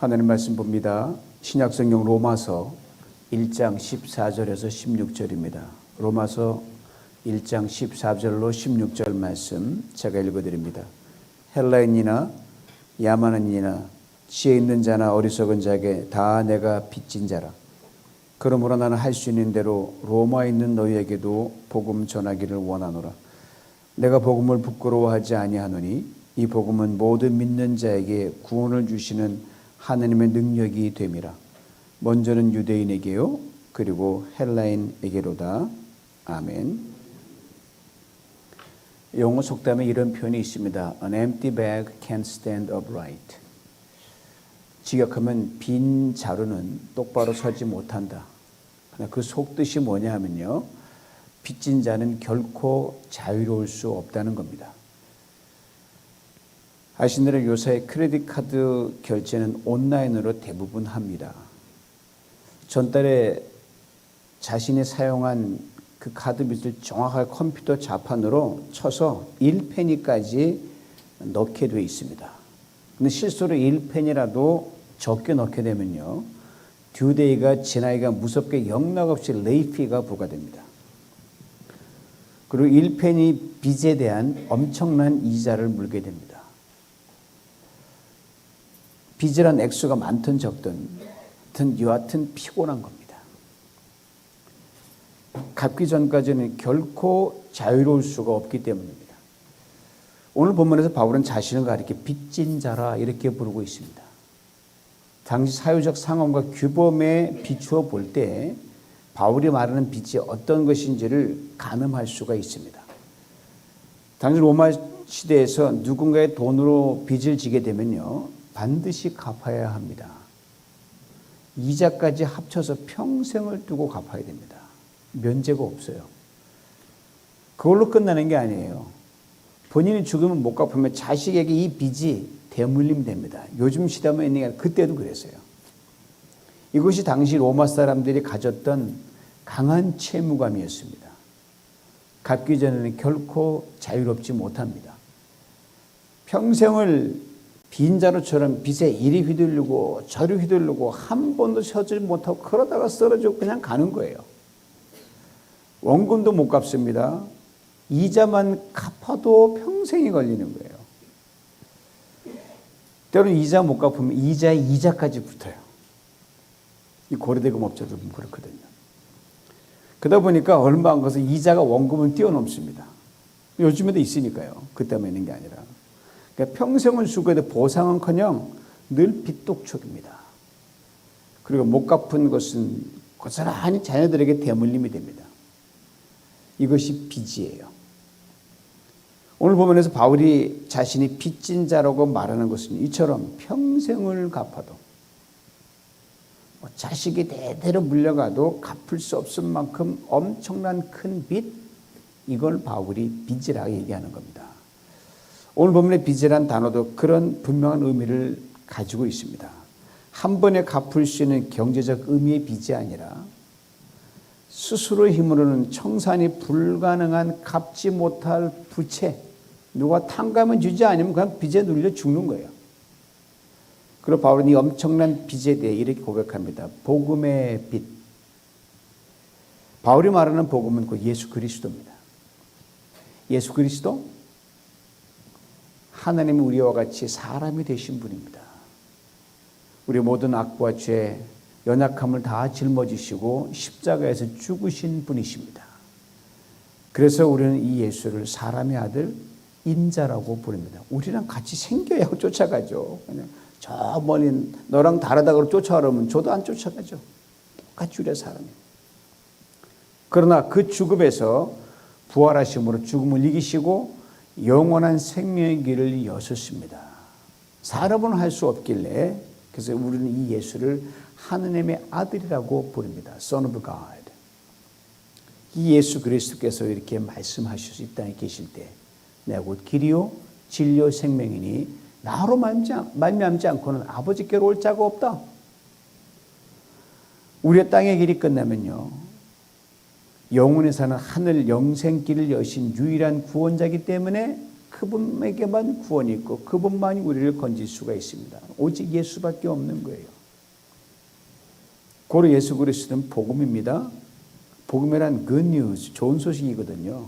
하나님 말씀 봅니다. 신약성경 로마서 1장 14절에서 16절입니다. 로마서 1장 14절로 16절 말씀 제가 읽어드립니다. 헬라인이나 야만인이나 지혜 있는 자나 어리석은 자에게 다 내가 빚진 자라. 그러므로 나는 할 수 있는 대로 로마에 있는 너희에게도 복음 전하기를 원하노라. 내가 복음을 부끄러워하지 아니하노니 이 복음은 모든 믿는 자에게 구원을 주시는 하나님의 능력이 됨이라. 먼저는 유대인에게요 그리고 헬라인에게로다. 아멘. 영어 속담에 이런 표현이 있습니다. An empty bag can't stand upright. 직역하면 빈 자루는 똑바로 서지 못한다. 그 속뜻이 뭐냐 하면요, 빚진 자는 결코 자유로울 수 없다는 겁니다. 아시는 대로 요새 크레딧 카드 결제는 온라인으로 대부분 합니다. 전달에 자신이 사용한 그 카드 빚을 정확하게 컴퓨터 자판으로 쳐서 1페니까지 넣게 되어 있습니다. 근데 실수로 1페니라도 적게 넣게 되면요, 듀데이가 지나기가 무섭게 영락없이 레이피가 부과됩니다. 그리고 1페니 빚에 대한 엄청난 이자를 물게 됩니다. 빚이란 액수가 많든 적든 여하튼 피곤한 겁니다. 갚기 전까지는 결코 자유로울 수가 없기 때문입니다. 오늘 본문에서 바울은 자신을 가리켜 빚진 자라 이렇게 부르고 있습니다. 당시 사회적 상황과 규범에 비추어 볼 때 바울이 말하는 빚이 어떤 것인지를 가늠할 수가 있습니다. 당시 로마 시대에서 누군가의 돈으로 빚을 지게 되면요, 반드시 갚아야 합니다. 이자까지 합쳐서 평생을 두고 갚아야 됩니다. 면제가 없어요. 그걸로 끝나는 게 아니에요. 본인이 죽으면 못 갚으면 자식에게 이 빚이 대물림 됩니다. 요즘 시대만 있는 게 아니라 그때도 그랬어요. 이것이 당시 로마 사람들이 가졌던 강한 채무감이었습니다. 갚기 전에는 결코 자유롭지 못합니다. 평생을 빈자루처럼 빚에 이리 휘둘리고 저리 휘둘리고 한 번도 서지 못하고 그러다가 쓰러지고 그냥 가는 거예요. 원금도 못 갚습니다. 이자만 갚아도 평생이 걸리는 거예요. 때로는 이자 못 갚으면 이자에 이자까지 붙어요. 이 고려대금 업자들 보면 그렇거든요. 그러다 보니까 얼마 안 가서 이자가 원금을 뛰어넘습니다. 요즘에도 있으니까요. 그때만 있는 게 아니라. 그러니까 평생을 수고해도 보상은커녕 늘 빚독촉입니다. 그리고 못 갚은 것은 고스란히 자녀들에게 대물림이 됩니다. 이것이 빚이에요. 오늘 본문에서 바울이 자신이 빚진 자라고 말하는 것은 이처럼 평생을 갚아도 자식이 대대로 물려가도 갚을 수 없을 만큼 엄청난 큰 빚, 이걸 바울이 빚이라고 얘기하는 겁니다. 오늘 본문의 빚이란 단어도 그런 분명한 의미를 가지고 있습니다. 한 번에 갚을 수 있는 경제적 의미의 빚이 아니라 스스로의 힘으로는 청산이 불가능한 갚지 못할 부채, 누가 탕감을 주지 않으면 그냥 빚에 눌려 죽는 거예요. 그리고 바울은 이 엄청난 빚에 대해 이렇게 고백합니다. 복음의 빚. 바울이 말하는 복음은 그 예수 그리스도입니다. 예수 그리스도, 하나님이 우리와 같이 사람이 되신 분입니다. 우리 모든 악과 죄, 연약함을 다 짊어지시고 십자가에서 죽으신 분이십니다. 그래서 우리는 이 예수를 사람의 아들 인자라고 부릅니다. 우리랑 같이 생겨야 쫓아가죠. 그냥 저 멀리 너랑 다르다고 쫓아가려면 저도 안 쫓아가죠. 같이 우리가 사람이에요. 그러나 그 죽음에서 부활하심으로 죽음을 이기시고 영원한 생명의 길을 여셨습니다. 사람은 할 수 없길래 그래서 우리는 이 예수를 하느님의 아들이라고 부릅니다. Son of God. 이 예수 그리스도께서 이렇게 말씀하실 수 이 땅에 계실 때 내가 곧 길이요 진리요 생명이니 나로 말미암지 않고는 아버지께로 올 자가 없다. 우리의 땅의 길이 끝나면요, 영원에 사는 하늘 영생길을 여신 유일한 구원자이기 때문에 그 그분에게만 구원이 있고 그분만이 우리를 건질 수가 있습니다. 오직 예수밖에 없는 거예요. 고로 예수 그리스도는 복음입니다. 복음이란 good news, 좋은 소식이거든요.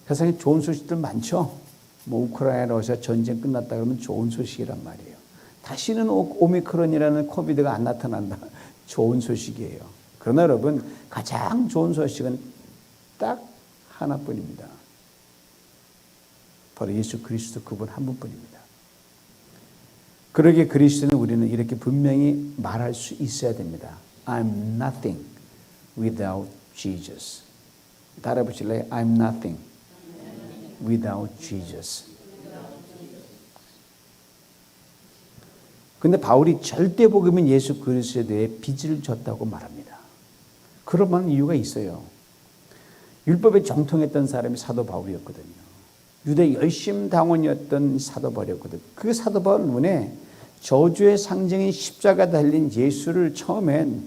세상에 좋은 소식들 많죠. 뭐 우크라이나 러시아 전쟁 끝났다 그러면 좋은 소식이란 말이에요. 다시는 오미크론이라는 코비드가 안 나타난다. 좋은 소식이에요. 그러나 여러분, 가장 좋은 소식은 딱 하나뿐입니다. 바로 예수 그리스도 그분 한 분뿐입니다. 그러기에 그리스도는 우리는 이렇게 분명히 말할 수 있어야 됩니다. I'm nothing without Jesus. 따라해보실래요? I'm nothing without Jesus. 근데 바울이 절대 복음인 예수 그리스도에 대해 빚을 졌다고 말합니다. 그럴 만한 이유가 있어요. 율법에 정통했던 사람이 사도 바울이었거든요. 유대 열심 당원이었던 사도 바울이었거든요. 그 사도 바울 눈에 저주의 상징인 십자가 달린 예수를 처음엔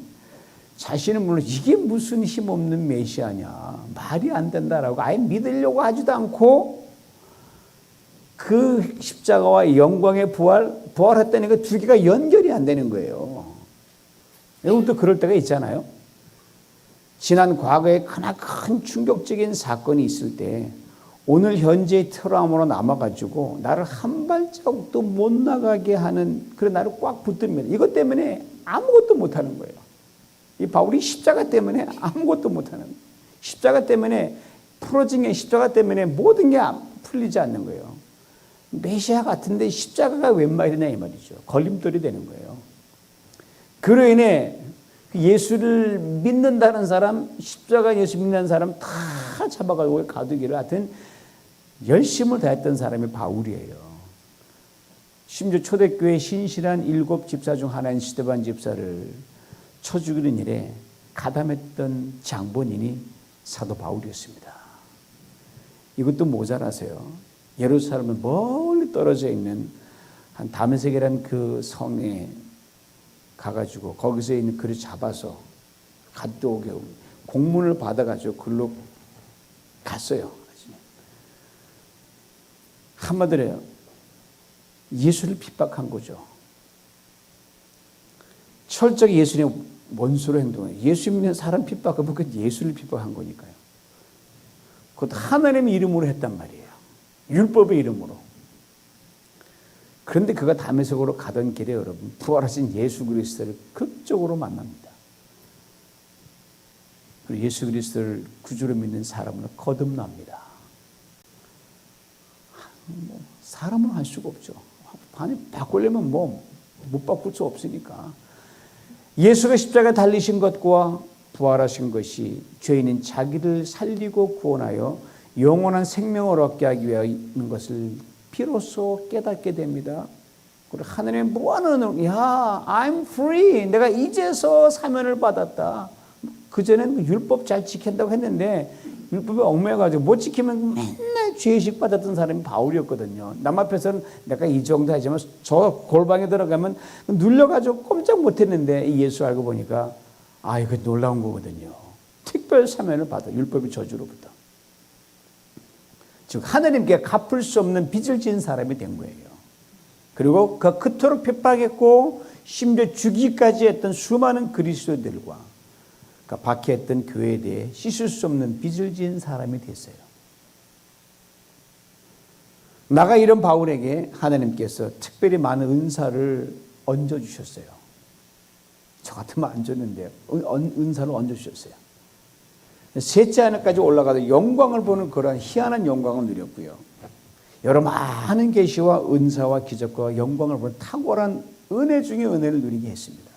자신은 물론 이게 무슨 힘없는 메시아냐, 말이 안 된다라고 아예 믿으려고 하지도 않고 그 십자가와 영광의 부활했다는 그 두 개가 연결이 안 되는 거예요. 여러분도 그럴 때가 있잖아요. 지난 과거에 큰 충격적인 사건이 있을 때 오늘 현재의 트라우마로 남아가지고 나를 한 발자국도 못 나가게 하는 그런 나를 꽉 붙듭니다. 이것 때문에 아무것도 못하는 거예요. 이 바울이 십자가 때문에 아무것도 못하는 거예요. 십자가 때문에 풀어진 게 십자가 때문에 모든 게 풀리지 않는 거예요. 메시아 같은데 십자가가 웬 말이냐 이 말이죠. 걸림돌이 되는 거예요. 그로 인해 예수를 믿는다는 사람, 십자가 예수 믿는 사람 다 잡아가지고 가두기를 하여튼 열심을 다했던 사람이 바울이에요. 심지어 초대교회 신실한 7 집사 중 하나인 스데반 집사를 쳐 죽이는 일에 가담했던 장본인이 사도 바울이었습니다. 이것도 모자라서요. 예루살렘은 멀리 떨어져 있는 한 다메섹이라는 그 성에 가가지고 거기서 있는 그를 잡아서 가져오게 공문을 받아가지고 글로 갔어요. 한마디로 예수를 핍박한 거죠. 철저히 예수님의 원수로 행동해요. 예수 믿는 사람 핍박하면 그건 예수를 핍박한 거니까요. 그것도 하나님의 이름으로 했단 말이에요. 율법의 이름으로. 그런데 그가 다메섹으로 가던 길에 여러분 부활하신 예수 그리스도를 극적으로 만납니다. 그리고 예수 그리스도를 구주로 믿는 사람으로 거듭납니다. 사람은 할 수가 없죠. 바꾸려면 못 바꿀 수 없으니까. 예수가 십자가에 달리신 것과 부활하신 것이 죄인인 자기를 살리고 구원하여 영원한 생명을 얻게 하기 위하여 있는 것을 비로소 깨닫게 됩니다. 그리고 하나님의 무한한 은혜로 I'm free. 내가 이제서 사면을 받았다. 그전에는 율법 잘 지킨다고 했는데 율법에 얽매여가지고 못 지키면 맨날 죄의식 받았던 사람이 바울이었거든요. 남 앞에서는 내가 이 정도 하지만 저 골방에 들어가면 눌려가지고 꼼짝 못했는데 예수 알고 보니까 이거 놀라운 거거든요. 특별 사면을 받아. 율법의 저주로부터. 즉 하나님께 갚을 수 없는 빚을 지은 사람이 된 거예요. 그리고 그 그토록 핍박했고 심지어 죽이기까지 했던 수많은 그리스도인들과 박해했던 교회에 대해 씻을 수 없는 빚을 지은 사람이 됐어요. 나가 이런 바울에게 하나님께서 특별히 많은 은사를 얹어주셨어요. 저 같으면 안 줬는데 은사를 얹어주셨어요. 셋째 하늘까지 올라가서 영광을 보는 그런 희한한 영광을 누렸고요. 여러 많은 계시와 은사와 기적과 영광을 보는 탁월한 은혜 중에 은혜를 누리게 했습니다.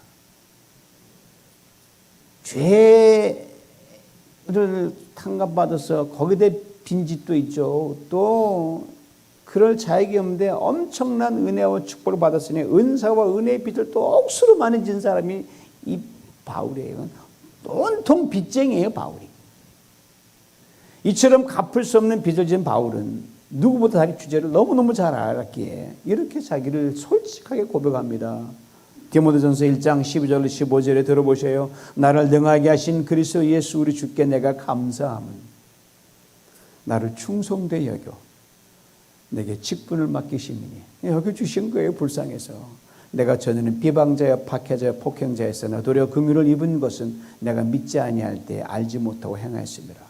죄를 탕감받아서 거기에 대해 빈짓도 있죠. 또 그럴 자격이 없는데 엄청난 은혜와 축복을 받았으니 은사와 은혜의 빚을 또 억수로 많이 진 사람이 이 바울이에요. 온통 빚쟁이에요, 바울이. 이처럼 갚을 수 없는 빚을 진 바울은 누구보다 자기 주제를 너무너무 잘 알았기에 이렇게 자기를 솔직하게 고백합니다. 디모데전서 1장 12절 15절에 들어보세요. 나를 능하게 하신 그리스도 예수 우리 주께 내가 감사함은 나를 충성되게 여겨 내게 직분을 맡기심이니. 여기 주신 거예요. 불쌍해서. 내가 전에는 비방자여 박해자여 폭행자였으나 도리어 긍휼을 입은 것은 내가 믿지 아니할 때 알지 못하고 행하였습니다.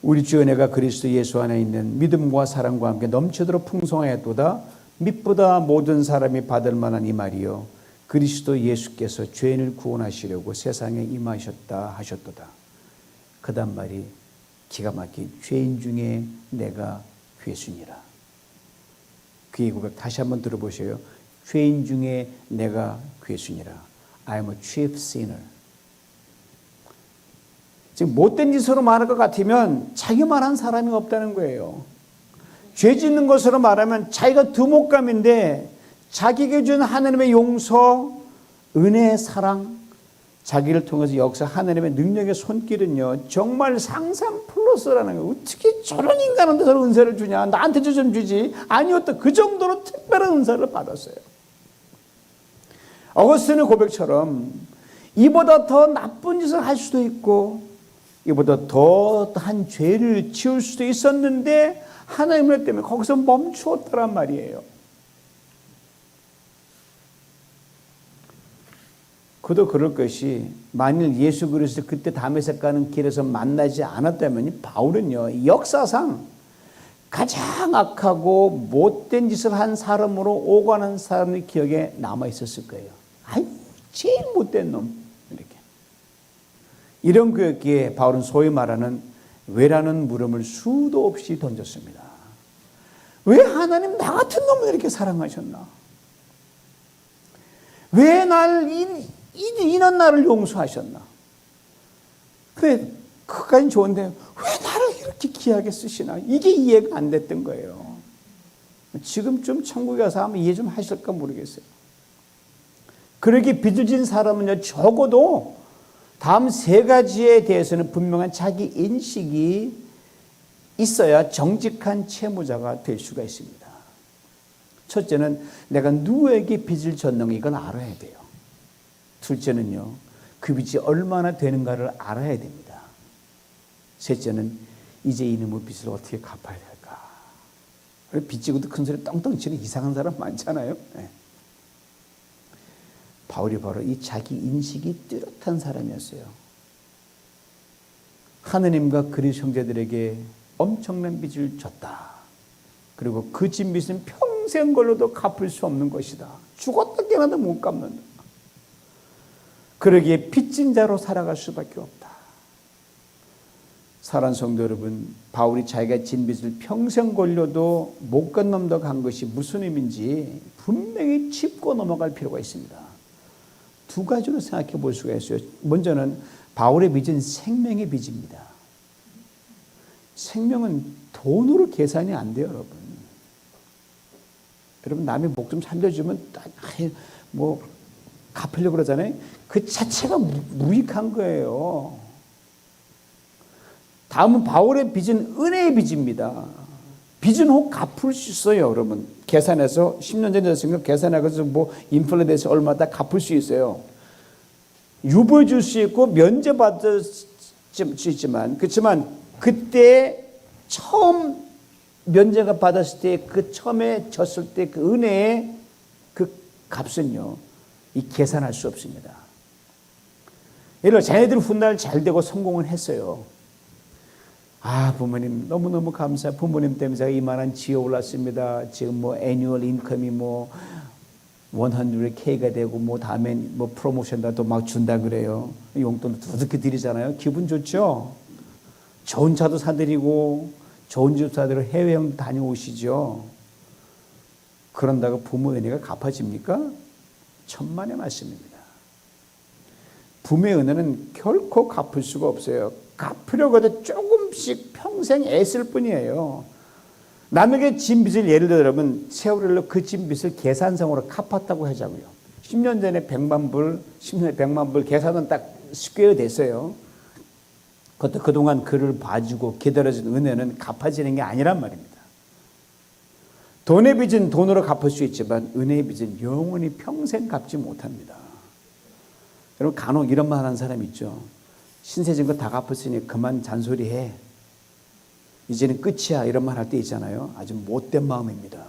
우리 주 은혜가 그리스도 예수 안에 있는 믿음과 사랑과 함께 넘치도록 풍성하였도다. mit보다 모든 사람이 받을 만한 이 말이요 그리스도 예수께서 죄인을 구원하시려고 세상에 임하셨다 하셨도다. 그 다음 말이 기가 막힌 죄인 중에 내가 괴순이라. 귀의 고백 다시 한번 들어보세요. 죄인 중에 내가 괴순이라. I am a chief sinner. 지금 못된 짓으로 말할 것 같으면 자기만한 사람이 없다는 거예요. 죄 짓는 것으로 말하면 자기가 두목감인데 자기에게 준 하나님의 용서, 은혜의 사랑, 자기를 통해서 역사 하나님의 능력의 손길은요 정말 상상 플러스라는 거예요. 어떻게 저런 인간한테 저런 은사를 주냐, 나한테도 좀 주지. 아니었다. 그 정도로 특별한 은사를 받았어요. 어거스틴의 고백처럼 이보다 더 나쁜 짓을 할 수도 있고 이보다 더한 죄를 지을 수도 있었는데 하나님의 때문에 거기서 멈추었다란 말이에요. 그도 그럴 것이 만일 예수 그리스도 그때 다메섹 가는 길에서 만나지 않았다면 바울은요 역사상 가장 악하고 못된 짓을 한 사람으로 오가는 사람의 기억에 남아 있었을 거예요. 아이 제일 못된 놈. 이런 그였기에 바울은 소위 말하는 왜라는 물음을 수도 없이 던졌습니다. 왜 하나님 나 같은 놈을 이렇게 사랑하셨나? 왜 이런 나를 용서하셨나? 그래, 그까진 좋은데 왜 나를 이렇게 귀하게 쓰시나? 이게 이해가 안 됐던 거예요. 지금쯤 천국에 가서 한번 이해 좀 하실까 모르겠어요. 그렇게 빚을 진 사람은요 적어도 다음 세 가지에 대해서는 분명한 자기 인식이 있어야 정직한 채무자가 될 수가 있습니다. 첫째는 내가 누구에게 빚을 졌는가 이걸 알아야 돼요. 둘째는요, 그 빚이 얼마나 되는가를 알아야 됩니다. 셋째는 이제 이놈의 빚을 어떻게 갚아야 될까. 빚 지고도 큰 소리 떵떵 치는 이상한 사람 많잖아요. 네. 바울이 바로 이 자기 인식이 뚜렷한 사람이었어요. 하느님과 그리스도 형제들에게 엄청난 빚을 졌다. 그리고 그 진 빚은 평생 걸로도 갚을 수 없는 것이다. 죽었다 깨어나도 못 갚는다. 그러기에 빚진 자로 살아갈 수밖에 없다. 사랑하는 성도 여러분, 바울이 자기가 진 빚을 평생 걸려도 못 건넘다 간 것이 무슨 의미인지 분명히 짚고 넘어갈 필요가 있습니다. 두 가지로 생각해 볼 수가 있어요. 먼저는 바울의 빚은 생명의 빚입니다. 생명은 돈으로 계산이 안 돼요, 여러분. 여러분 남이 목 좀 살려주면 뭐 갚으려고 그러잖아요. 그 자체가 무익한 거예요. 다음은 바울의 빚은 은혜의 빚입니다. 빚은 혹 갚을 수 있어요, 여러분. 계산해서 10년 전에 졌으니까 계산해서 뭐 인플레이션에서 얼마 다 갚을 수 있어요. 유보해 줄 수 있고 면제받을 수 있지만 그렇지만 그때 처음 면제가 받았을 때 그 처음에 졌을 때 그 은혜의 그 값은요 이 계산할 수 없습니다. 예를 들어 자녀들 훗날 잘 되고 성공을 했어요. 아, 부모님 너무너무 감사해요. 부모님 때문에 제가 이만한 지에 올랐습니다. 지금 뭐 애뉴얼 인컴이 뭐 100K가 되고 뭐 다음에 뭐 프로모션도 막 준다 그래요. 용돈도 두둑히 드리잖아요. 기분 좋죠? 좋은 차도 사드리고 좋은 집 사드리고 해외여행 다녀오시죠. 그런다고 부모 은혜가 갚아집니까? 천만의 말씀입니다. 부모의 은혜는 결코 갚을 수가 없어요. 갚으려고 해도 조금씩 평생 애쓸 뿐이에요. 남에게 진 빚을 예를 들어 여러분 세월일로 그 진 빚을 계산상으로 갚았다고 하자고요. 10년 전에 100만 불, 10년에 100만 불 계산은 딱 스퀘어 됐어요. 그것도 그동안 그를 봐주고 기다려준 은혜는 갚아지는 게 아니란 말입니다. 돈의 빚은 돈으로 갚을 수 있지만 은혜의 빚은 영원히 평생 갚지 못합니다. 여러분 간혹 이런 말 하는 사람 있죠. 신세 진 거 다 갚았으니 그만 잔소리해. 이제는 끝이야 이런 말 할 때 있잖아요. 아주 못된 마음입니다.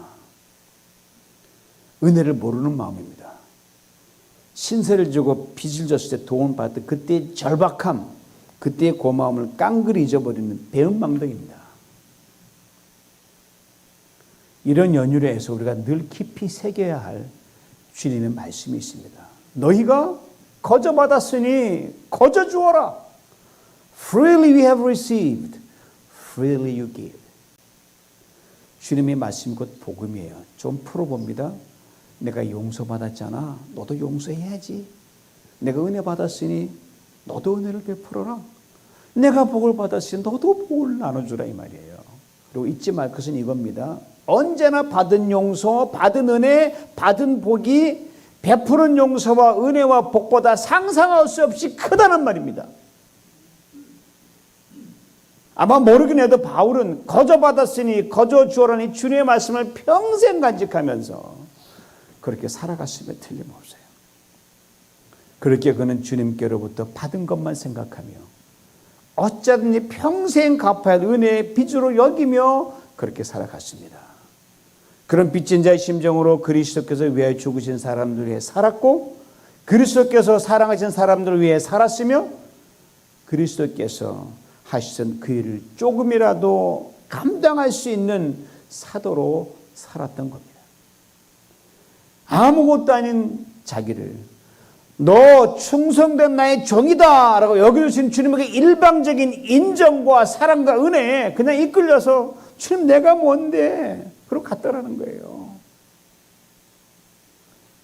은혜를 모르는 마음입니다. 신세를 주고 빚을 졌을 때 돈 받을 때 그때의 절박함, 그때의 고마움을 깡그리 잊어버리는 배은망덕입니다. 이런 연유에서 우리가 늘 깊이 새겨야 할 주님의 말씀이 있습니다. 너희가 거저 받았으니 거저 주어라. Freely we have received, freely you give. 주님의 말씀이 곧 복음이에요. 좀 풀어봅니다. 내가 용서받았잖아. 너도 용서해야지. 내가 은혜 받았으니 너도 은혜를 베풀어라. 내가 복을 받았으니 너도 복을 나눠주라 이 말이에요. 그리고 잊지 말 것은 이겁니다. 언제나 받은 용서, 받은 은혜, 받은 복이 베푸는 용서와 은혜와 복보다 상상할 수 없이 크다는 말입니다. 아마 모르긴 해도 바울은 거저 받았으니 거저 주어라니 주님의 말씀을 평생 간직하면서 그렇게 살아갔음에 틀림없어요. 그렇게 그는 주님께로부터 받은 것만 생각하며 어쩌든지 평생 갚아야 할 은혜의 빚으로 여기며 그렇게 살아갔습니다. 그런 빚진 자의 심정으로 그리스도께서 위하여 죽으신 사람들 위해 살았고 그리스도께서 사랑하신 사람들을 위해 살았으며 그리스도께서 하시던 그 일을 조금이라도 감당할 수 있는 사도로 살았던 겁니다. 아무것도 아닌 자기를 너 충성된 나의 종이다 라고 여겨주신 주님에게 일방적인 인정과 사랑과 은혜에 그냥 이끌려서 주님 내가 뭔데 그러고 갔다라는 거예요.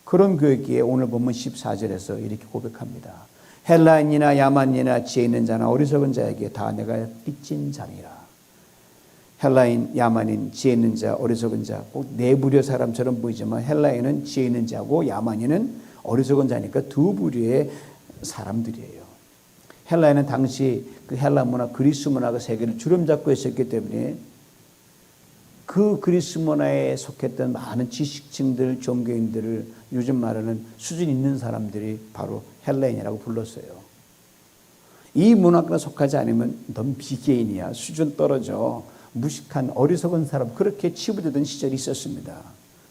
그런 교회기에 오늘 보면 14절에서 이렇게 고백합니다. 헬라인이나 야만이나 지혜 있는 자나 어리석은 자에게 다 내가 빚진 자니라. 헬라인, 야만인, 지혜 있는 자, 어리석은 자, 꼭 내부류 사람처럼 보이지만 헬라인은 지혜 있는 자고 야만인은 어리석은 자니까 두 부류의 사람들이에요. 헬라인은 당시 그 헬라 문화, 그리스 문화가 세계를 주름잡고 있었기 때문에 그 그리스 문화에 속했던 많은 지식층들, 종교인들을 요즘 말하는 수준 있는 사람들이 바로 헬라인이라고 불렀어요. 이 문화가 속하지 않으면 넌 비개인이야. 수준 떨어져. 무식한 어리석은 사람 그렇게 치부되던 시절이 있었습니다.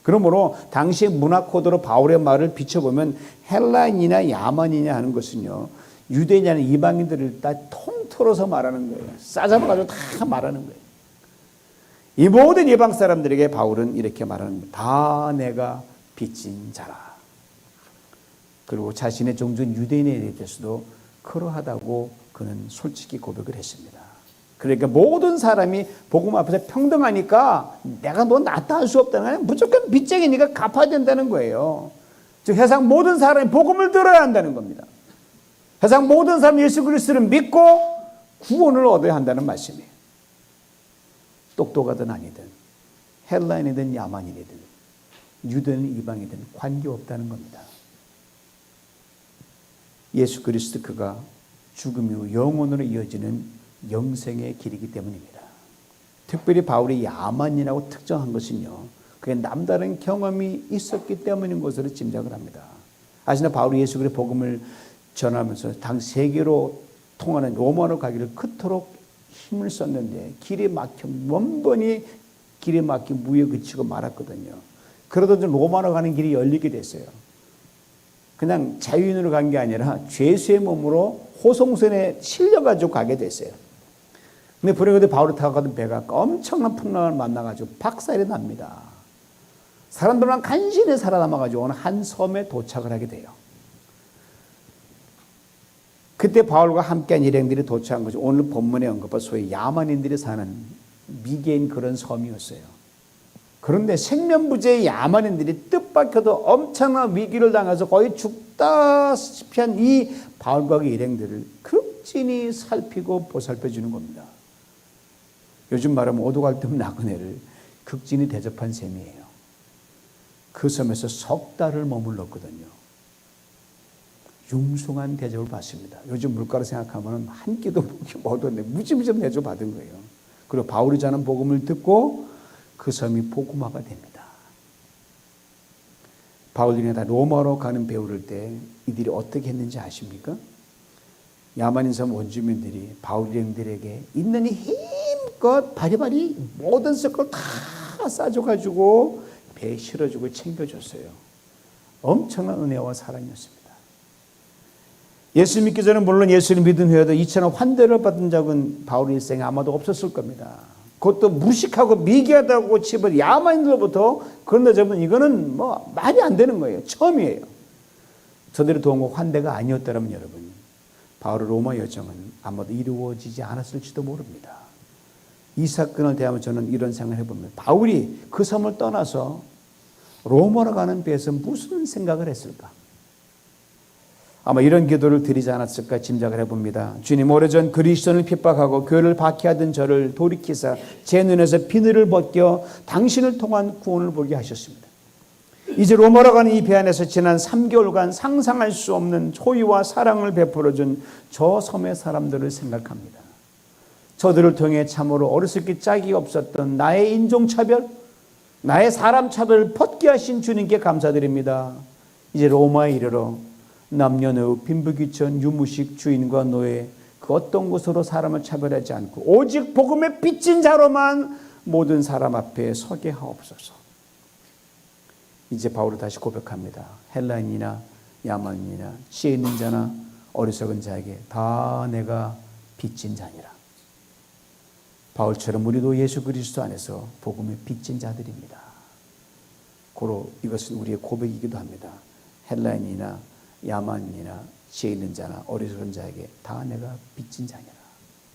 그러므로 당시의 문화 코드로 바울의 말을 비춰보면 헬라인이나 야만이냐 하는 것은요. 유대인이나 이방인들을 다 통틀어서 말하는 거예요. 싸잡아가지고 다 말하는 거예요. 이 모든 이방 사람들에게 바울은 이렇게 말하는 거예요. 다 내가 빚진 자라. 그리고 자신의 종종 유대인에 대해서도 그러하다고 그는 솔직히 고백을 했습니다. 그러니까 모든 사람이 복음 앞에서 평등하니까 내가 너 낫다 할 수 없다는 거야. 무조건 빚쟁이니까 갚아야 된다는 거예요. 즉 세상 모든 사람이 복음을 들어야 한다는 겁니다. 세상 모든 사람이 예수 그리스도를 믿고 구원을 얻어야 한다는 말씀이에요. 똑똑하든 아니든 헬라인이든 야만인이든 유대인 이방이든 관계없다는 겁니다. 예수 그리스도 그가 죽음 이후 영원으로 이어지는 영생의 길이기 때문입니다. 특별히 바울이 야만인이라고 특정한 것은요. 그게 남다른 경험이 있었기 때문인 것으로 짐작을 합니다. 아시나 바울이 예수 그리스도의 복음을 전하면서 당 세계로 통하는 로마로 가기를 그토록 힘을 썼는데 길이 막혀 원번이 길이 막혀 무에 그치고 말았거든요. 그러던 로마로 가는 길이 열리게 됐어요. 그냥 자유인으로 간 게 아니라 죄수의 몸으로 호송선에 실려가지고 가게 됐어요. 근데 불행하게 바울이 타고 가던 배가 엄청난 풍랑을 만나가지고 박살이 납니다. 사람들만 간신히 살아남아가지고 어느 한 섬에 도착을 하게 돼요. 그때 바울과 함께한 일행들이 도착한 것이 오늘 본문에 언급한 소위 야만인들이 사는 미개인 그런 섬이었어요. 그런데 생면부재의 야만인들이 뜻밖에도 엄청난 위기를 당해서 거의 죽다시피 한 이 바울과 그 일행들을 극진히 살피고 보살펴 주는 겁니다. 요즘 말하면 오도갈 틈 나그네를 극진히 대접한 셈이에요. 그 섬에서 석 달을 머물렀거든요. 융숭한 대접을 받습니다. 요즘 물가로 생각하면 한 끼도 못 얻는데 무지무지 대접 받은 거예요. 그리고 바울이 전한 복음을 듣고 그 섬이 복음화가 됩니다. 바울이 다 로마로 가는 배 오를 때 이들이 어떻게 했는지 아십니까? 야만인 섬 원주민들이 바울 일행들에게 있는 힘껏 껏 바리바리 모든 쓸 걸 다 싸줘가지고 배에 실어주고 챙겨줬어요. 엄청난 은혜와 사랑이었습니다. 예수 믿기 전에 물론 예수를 믿은 후에도 이처럼 환대를 받은 적은 바울 일생에 아마도 없었을 겁니다. 그것도 무식하고 미개하다고 치부 야만인들로부터. 그런데 저분 이거는 뭐 말이 안 되는 거예요. 처음이에요. 저들이 도운 거 환대가 아니었다면 여러분, 바울의 로마 여정은 아마도 이루어지지 않았을지도 모릅니다. 이 사건을 대하면 저는 이런 생각을 해봅니다. 바울이 그 섬을 떠나서 로마로 가는 배에서 무슨 생각을 했을까? 아마 이런 기도를 드리지 않았을까 짐작을 해봅니다. 주님, 오래전 그리스도를 핍박하고 교회를 박해하던 저를 돌이키사 제 눈에서 비늘을 벗겨 당신을 통한 구원을 보게 하셨습니다. 이제 로마로 가는 이 배 안에서 지난 3개월간 상상할 수 없는 호의와 사랑을 베풀어준 저 섬의 사람들을 생각합니다. 저들을 통해 참으로 어렸을 때 짝이 없었던 나의 인종차별, 나의 사람차별을 벗게 하신 주님께 감사드립니다. 이제 로마에 이르러 남녀노 빈부귀천 유무식 주인과 노예 그 어떤 곳으로 사람을 차별하지 않고 오직 복음의 빚진 자로만 모든 사람 앞에 서게 하옵소서. 이제 바울은 다시 고백합니다. 헬라인이나 야만인이나 지혜 있는 자나 어리석은 자에게 다 내가 빚진 자니라. 바울처럼 우리도 예수 그리스도 안에서 복음의 빚진 자들입니다. 고로 이것은 우리의 고백이기도 합니다. 헬라인이나 야만인이나 지혜 있는 자나 어리석은 자에게 다 내가 빚진 자니라.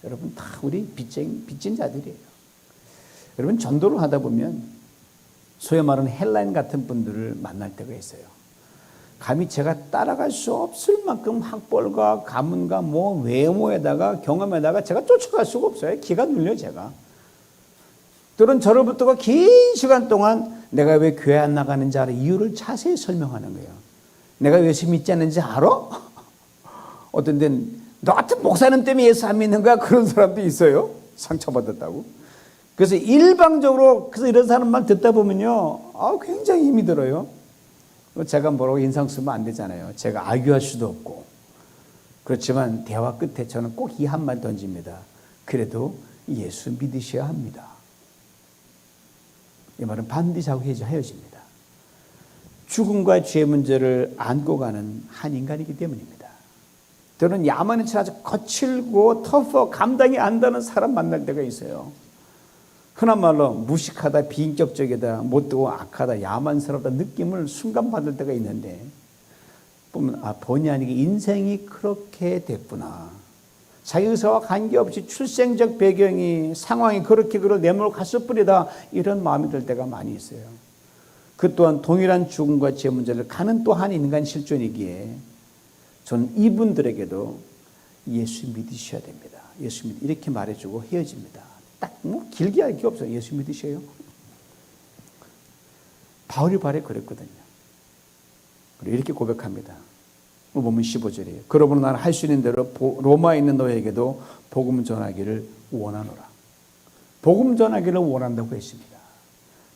여러분 다 우리 빚진 자들이에요. 여러분 전도를 하다 보면 소위 말하는 헬라인 같은 분들을 만날 때가 있어요. 감히 제가 따라갈 수 없을 만큼 학벌과 가문과 뭐 외모에다가 경험에다가 제가 쫓아갈 수가 없어요. 기가 눌려 제가. 들은 저로부터가 긴 시간 동안 내가 왜 교회 안 나가는지 알아? 이유를 자세히 설명하는 거예요. 내가 예수 믿지 않는지 알아? 어떤 데는 너 같은 목사님 때문에 예수 안 믿는 거야? 그런 사람도 있어요. 상처받았다고. 그래서 일방적으로 그래서 이런 사람만 듣다 보면요, 굉장히 힘이 들어요. 제가 뭐라고 인상 쓰면 안 되잖아요. 제가 악유할 수도 없고. 그렇지만 대화 끝에 저는 꼭 이 한마디 던집니다. 그래도 예수 믿으셔야 합니다. 이 말은 반드시 하고 헤어집니다. 죽음과 죄의 문제를 안고 가는 한 인간이기 때문입니다. 저는 야만인처럼 아주 거칠고 터프 감당이 안 되는 사람 만날 때가 있어요. 흔한 말로 무식하다, 비인격적이다, 못되고 악하다, 야만스럽다 느낌을 순간 받을 때가 있는데 보면 본의 아니게 인생이 그렇게 됐구나. 자기 의사와 관계없이 출생적 배경이 상황이 그렇게 그걸 내몰고 갔을 뿐이다. 이런 마음이 들 때가 많이 있어요. 그 또한 동일한 죽음과 죄 문제를 가는 또 한 인간 실존이기에 저는 이분들에게도 예수 믿으셔야 됩니다. 예수 믿 이렇게 말해주고 헤어집니다. 딱 뭐 길게 할 게 없어요. 예수 믿으셔요. 바울이 바로 그랬거든요. 그리고 이렇게 고백합니다. 보면 15절이에요. 그러므로 나는 할 수 있는 대로 로마에 있는 너에게도 복음 전하기를 원하노라. 복음 전하기를 원한다고 했습니다.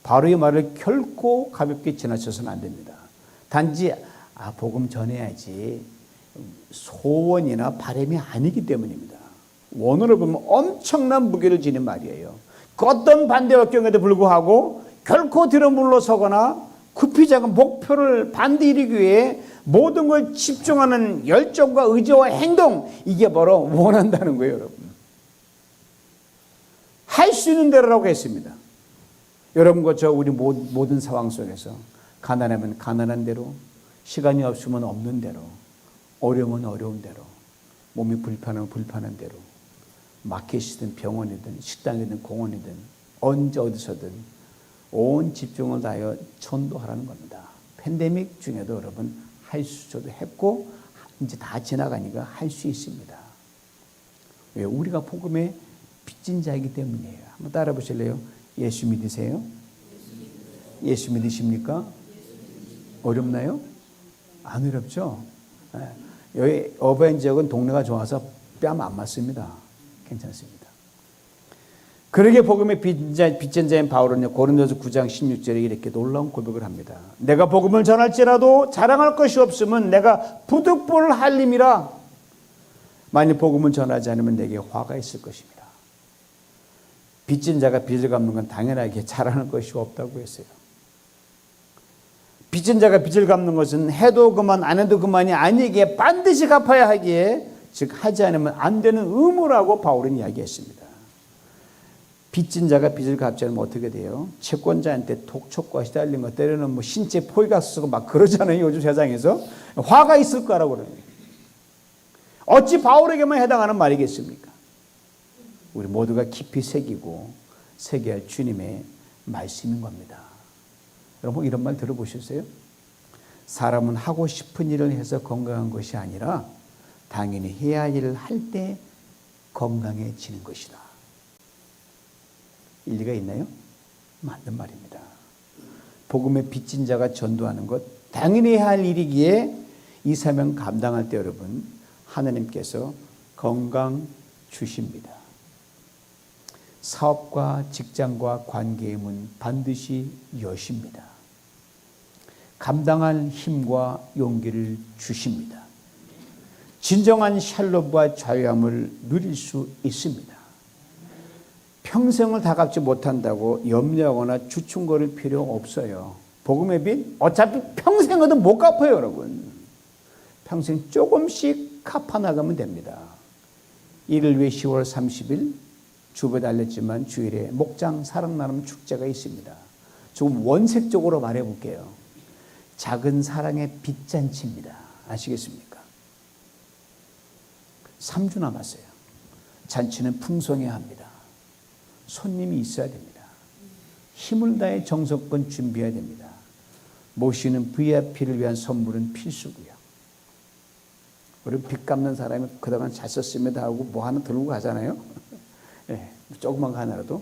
바울의 말을 결코 가볍게 지나쳐서는 안 됩니다. 단지 복음 전해야지 소원이나 바람이 아니기 때문입니다. 원어를 보면 엄청난 무게를 지닌 말이에요. 그 어떤 반대 역경에도 불구하고 결코 뒤로 물러서거나 급히 작은 목표를 반대 이루기 위해 모든 걸 집중하는 열정과 의지와 행동, 이게 바로 원한다는 거예요, 여러분. 할 수 있는 대로라고 했습니다. 여러분과 저 우리 모든 상황 속에서 가난하면 가난한 대로, 시간이 없으면 없는 대로, 어려우면 어려운 대로, 몸이 불편하면 불편한 대로, 마켓이든 병원이든 식당이든 공원이든 언제 어디서든 온 집중을 다하여 전도하라는 겁니다. 팬데믹 중에도 여러분 할 수도 했고 이제 다 지나가니까 할 수 있습니다. 왜? 우리가 복음의 빚진 자이기 때문이에요. 한번 따라 보실래요? 예수 믿으세요? 예수 믿으십니까? 어렵나요? 안 어렵죠? 여기 어바인 지역은 동네가 좋아서 뺨 안 맞습니다. 괜찮습니다. 그러게 복음의 빚진 자인 바울은 고린도서 9장 16절에 이렇게 놀라운 고백을 합니다. 내가 복음을 전할지라도 자랑할 것이 없으면 내가 부득불 할림이라. 만일 복음을 전하지 않으면 내게 화가 있을 것입니다. 빚진 자가 빚을 갚는 건 당연하게 잘하는 것이 없다고 했어요. 빚진 자가 빚을 갚는 것은 해도 그만 안 해도 그만이 아니기에 반드시 갚아야 하기에, 즉 하지 않으면 안 되는 의무라고 바울은 이야기했습니다. 빚진 자가 빚을 갚지 않으면 어떻게 돼요? 채권자한테 독촉과 시달린 거, 때로는 뭐 신체 포위가 쓰고 막 그러잖아요. 요즘 세상에서 화가 있을 거라고 그러는 거예요. 어찌 바울에게만 해당하는 말이겠습니까? 우리 모두가 깊이 새기고 새겨야 할 주님의 말씀인 겁니다. 여러분 이런 말 들어보셨어요? 사람은 하고 싶은 일을 해서 건강한 것이 아니라 당연히 해야 할 일을 할 때 건강해지는 것이다. 일리가 있나요? 맞는 말입니다. 복음의 빚진 자가 전도하는 것 당연히 해야 할 일이기에 이 사명 감당할 때 여러분 하나님께서 건강 주십니다. 사업과 직장과 관계의 문 반드시 여십니다. 감당할 힘과 용기를 주십니다. 진정한 샬롬과 자유함을 누릴 수 있습니다. 평생을 다 갚지 못한다고 염려하거나 주춤거릴 필요 없어요. 복음의 빚 어차피 평생은 못 갚아요, 여러분. 평생 조금씩 갚아나가면 됩니다. 이를 위해 10월 30일 주변에 알렸지만 주일에 목장 사랑 나눔 축제가 있습니다. 조금 원색적으로 말해볼게요. 작은 사랑의 빚잔치입니다. 아시겠습니까? 3주 남았어요. 잔치는 풍성해야 합니다. 손님이 있어야 됩니다. 힘을 다해 정성껏 준비해야 됩니다. 모시는 VIP를 위한 선물은 필수고요. 우리 빚 갚는 사람이 그동안 잘 썼습니다 하고 뭐 하나 들고 가잖아요. 네, 조그만 거 하나라도.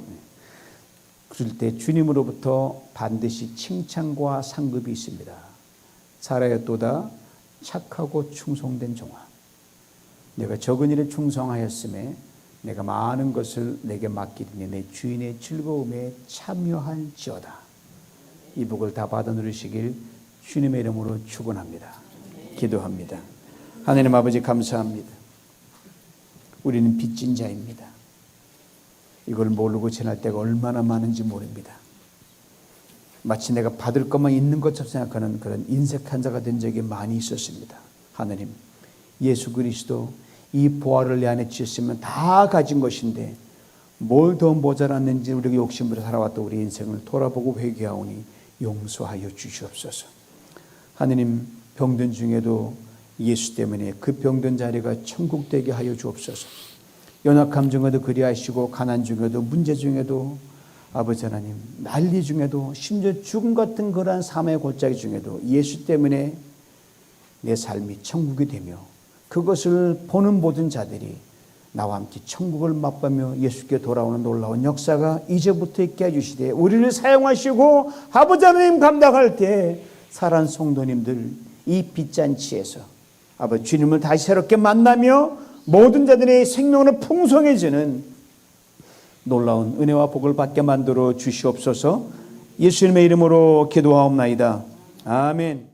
그럴 때 주님으로부터 반드시 칭찬과 상급이 있습니다. 살아였도다 착하고 충성된 종아. 내가 적은 일에 충성하였음에 내가 많은 것을 내게 맡기리니 내 주인의 즐거움에 참여할지어다. 이 복을 다 받아 누리시길 주님의 이름으로 축원합니다. 기도합니다. 하나님 아버지 감사합니다. 우리는 빚진 자입니다. 이걸 모르고 지날 때가 얼마나 많은지 모릅니다. 마치 내가 받을 것만 있는 것처럼 생각하는 그런 인색한 자가 된 적이 많이 있었습니다. 하나님, 예수 그리스도 이 보화를 내 안에 주셨으면 다 가진 것인데 뭘 더 모자랐는지 우리가 욕심으로 살아왔던 우리 인생을 돌아보고 회개하오니 용서하여 주시옵소서. 하나님, 병든 중에도 예수 때문에 그 병든 자리가 천국 되게 하여 주옵소서. 연약함 중에도 그리하시고 가난 중에도 문제 중에도 아버지 하나님 난리 중에도 심지어 죽음 같은 그러한 삶의 골짜기 중에도 예수 때문에 내 삶이 천국이 되며 그것을 보는 모든 자들이 나와 함께 천국을 맛보며 예수께 돌아오는 놀라운 역사가 이제부터 있게 해주시되 우리를 사용하시고 아버지 하나님 감당할 때 사랑하는 성도님들 이 빚잔치에서 아버지 주님을 다시 새롭게 만나며 모든 자들의 생명으로 풍성해지는 놀라운 은혜와 복을 받게 만들어 주시옵소서. 예수님의 이름으로 기도하옵나이다. 아멘.